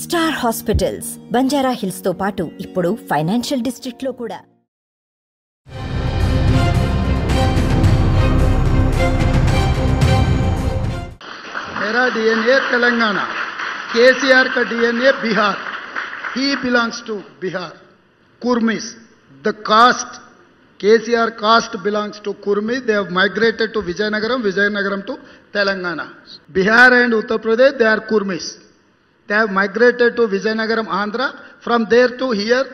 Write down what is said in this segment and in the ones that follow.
Star hospitals Banjara hills తో పాటు ఇప్పుడు ఫైనాన్షియల్ డిస్ట్రిక్ట్ లో కూడా मेरा डीएनए तेलंगाना, केसीआर का DNA Bihar. He belongs to Bihar. Kurmis, the caste, KCR caste belongs to Kurmis. They have migrated to Vijayanagaram, Vijayanagaram to Telangana. Bihar and Uttar Pradesh, they are Kurmis. They have migrated to Vijayanagaram, Andhra. From there to here,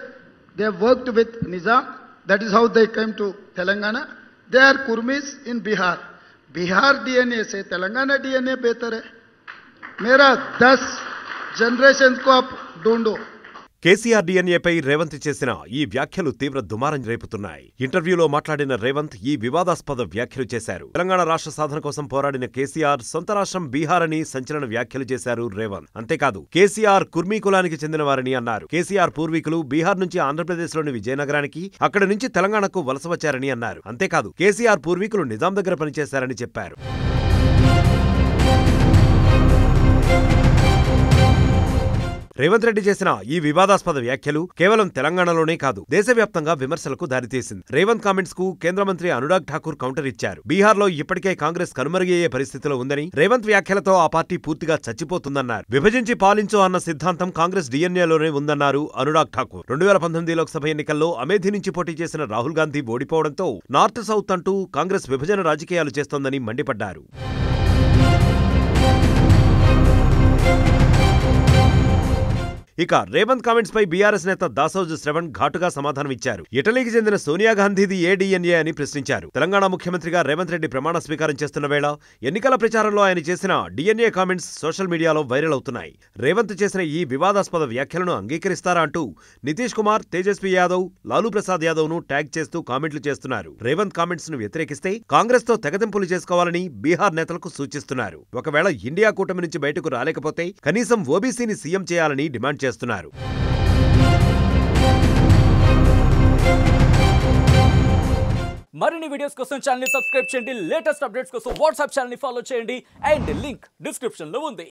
they have worked with Nizam. That is how they came to Telangana. They are Kurmis in Bihar. Bihar DNA से Telangana DNA बेहतर है. मेरा 10 generation को आप ढूंढो. కేసీఆర్ డీఎన్ఏపై రేవంత్ చేసిన ఈ వ్యాఖ్యలు తీవ్ర దుమారం రేపుతున్నాయి. ఇంటర్వ్యూలో మాట్లాడిన రేవంత్ ఈ వివాదాస్పద వ్యాఖ్యలు చేశారు. తెలంగాణ రాష్ట్ర సాధన కోసం పోరాడిన కేసీఆర్ సొంత రాష్ట్రం బీహార్ అని సంచలన వ్యాఖ్యలు చేశారు రేవంత్. అంతేకాదు కేసీఆర్ కుర్మీ కులానికి చెందినవారని అన్నారు. కేసీఆర్ పూర్వీకులు బీహార్ నుంచి ఆంధ్రప్రదేశ్లోని విజయనగరానికి, అక్కడి నుంచి తెలంగాణకు వలస వచ్చారని అన్నారు. అంతేకాదు కేసీఆర్ పూర్వీకులు నిజాం దగ్గర పనిచేశారని చెప్పారు. రేవంత్ రెడ్డి చేసిన ఈ వివాదాస్పద వ్యాఖ్యలు కేవలం తెలంగాణలోనే కాదు దేశవ్యాప్తంగా విమర్శలకు దారితీసింది. రేవంత్ కామెంట్స్ కు కేంద్ర మంత్రి అనురాగ్ ఠాకూర్ కౌంటర్ ఇచ్చారు. బీహార్లో ఇప్పటికే కాంగ్రెస్ కనుమరుగయ్యే పరిస్థితిలో ఉందని, రేవంత్ వ్యాఖ్యలతో ఆ పార్టీ పూర్తిగా చచ్చిపోతుందన్నారు. విభజించి పాలించు అన్న సిద్ధాంతం కాంగ్రెస్ డీఎన్ఏలోనే ఉందన్నారు అనురాగ్ ఠాకూర్. 2019 లోక్సభ ఎన్నికల్లో అమేథీ నుంచి పోటీ చేసిన రాహుల్ గాంధీ ఓడిపోవడంతో నార్త్ సౌత్ అంటూ కాంగ్రెస్ విభజన రాజకీయాలు చేస్తోందని మండిపడ్డారు. ఇక రేవంత్ కామెంట్స్ పై బీఆర్ఎస్ నేత దాసోజు శ్రవణ్ ఘాటుగా సమాధానమిచ్చారు. ఇటలీకి చెందిన సోనియా గాంధీది ఏ డీఎన్ఏ అని ప్రశ్నించారు. తెలంగాణ ముఖ్యమంత్రిగా రేవంత్ రెడ్డి ప్రమాణ స్వీకారం చేస్తున్న వేళ ఎన్నికల ప్రచారంలో ఆయన చేసిన డీఎన్ఏ కామెంట్స్ సోషల్ మీడియాలో వైరల్ అవుతున్నాయి. రేవంత్ చేసిన ఈ వివాదాస్పద వ్యాఖ్యలను అంగీకరిస్తారా అంటూ నితీష్ కుమార్, తేజస్వి యాదవ్, లాలూ ప్రసాద్ యాదవ్ ను ట్యాగ్ చేస్తూ కామెంట్లు చేస్తున్నారు. రేవంత్ కామెంట్స్ ను వ్యతిరేకిస్తే కాంగ్రెస్ తో తెగతింపులు చేసుకోవాలని బీహార్ నేతలకు సూచిస్తున్నారు. ఒకవేళ ఇండియా కూటమి నుంచి బయటకు రాలేకపోతే కనీసం ఓబీసీని సీఎం చేయాలని డిమాండ్ చేస్తున్నారు. మరిన్ని వీడియోస్ కోసం ఛానల్ ని సబ్స్క్రైబ్ చేయండి. లేటెస్ట్ అప్డేట్స్ కోసం వాట్సాప్ ఛానల్ ని ఫాలో చేయండి. అండ్ లింక్ డిస్క్రిప్షన్ లో ఉంది.